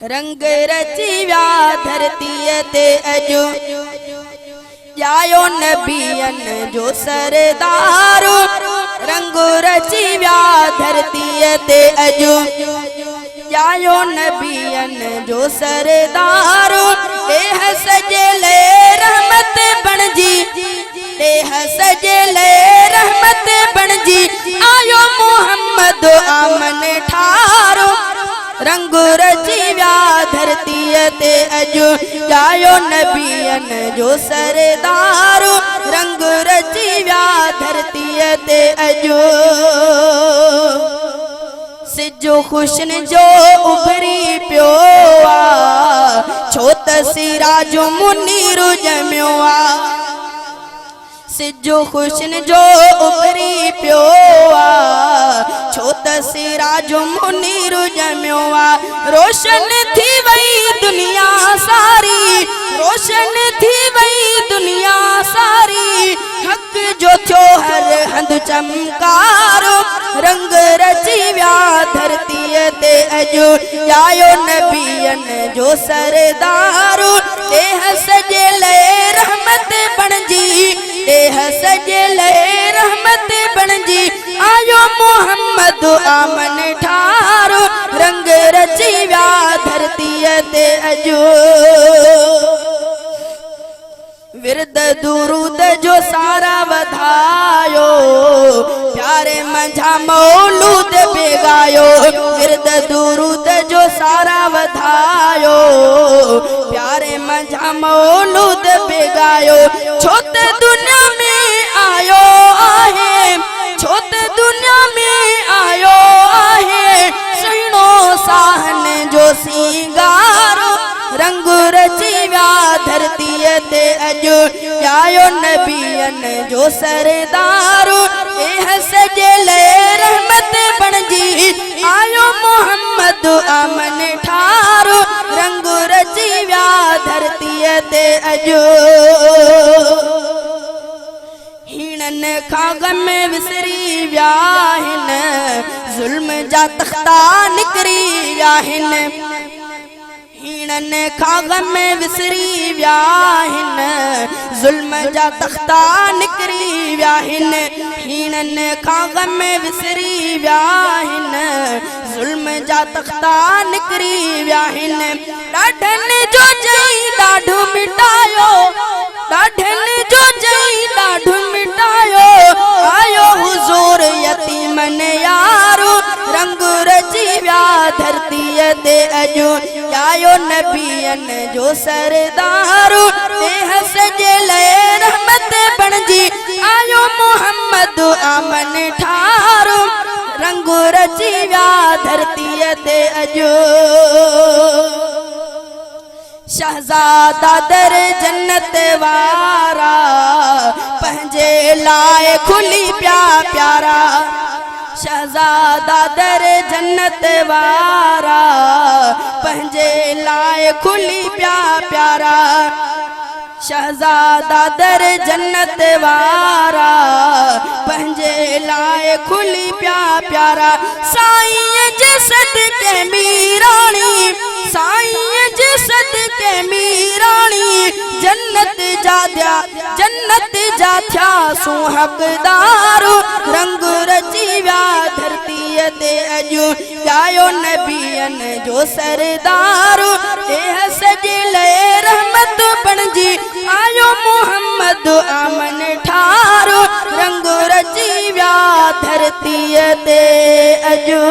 रंग रची व्या धरती ते अजो जायो नबियन जो सरदारो। रंग रची व्या धरती ते अजो जायो नबियन जो सरदारो। देह सजले रहमत बणजी, देह सजले रहमत बणजी आयो मोहम्मद आमन ठारो। रंग रची व्या धरती ते अजो जायो नबियन जो सरदारो। रंग रची व्या धरती ते अजो सिजो खुशन जो उभरी पियो आ, छो त सिराजो मुनीर जमियो आ। सिजो खुशन जो उभरी पियो आ, छो त सिराजो मुनीर जमियो आ। रोशन थी वई दुनिया सारी, रोशन थी वई दुनिया सारी, हक जो थियो हर हंध चमकारो। रंग रची व्या धरती ते अजो जायो नबियन जो सरदारो। देह सजले रहमत बणजी, देह सजले रहमत बणजी आयो मोहम्मद आमन ठारो। रंग रची व्या धरती ते अजो विरद दुरूद जो सारा वधायो, प्यारे मंझा मौलूद बेगायो। विरद दुरूद जो सारा वधायो, प्यारे मंझा मौलूद बेगायो। छोत दुनिया में आयो आहे, छोत दुनिया में आयो आहे, सुनो साहन जो सिंगारो। रंग रची व्या धरती ते अजो जायो नबियन जो सरदारो। देह सजले रहमत बणजी आयो मोहम्मद आमन ठारो। रंग रची व्या धरती ते अजो हीणन खां गम विसरी व्या हिन, ज़ुल्म जा तख्ता निकरी व्या हिन। हीणन खां गम विसरी व्या हिन, ज़ुल्म जा तख्ता निकरी व्या हिन। हीणन खां गम विसरी व्या हिन, ज़ुल्म जा तख्ता निकरी व्या हिन। ॾाढनि जो चई ॾाढो मिटायो, ॾाढनि जो चई ॾाढो मिटायो, आयो हुज़ूर यतीमन यारो। रंग रची व्या धरती ते अजो जायो नबियन जो सरदारो। देह सजले रहमत बणजी आयो मोहम्मद आमन ठारो। रंग रची व्या धरती ते अजो शहजादा दर जन्नत वारा, पंहिंजे लाए खुली प्या प्यारा। शहजादा दर जन्नत वारा, पंहिंजे लाए खुली प्या प्यारा। शहजादा दर जन्नत वारा, पंहिंजे लाए खुली प्या प्यारा। साईं जे सदके मीराणी, साईं जे सदके मीराणी, जन्नत जा दिया जन्नत जा थिया सू हक़दारो। रंग रची व्या धरती ते अजो जायो नबियन जो सरदारो। देह सजले रहमत बणजी आयो मोहम्मद आमन ठारो। रंग रची व्या धरती ते अजो।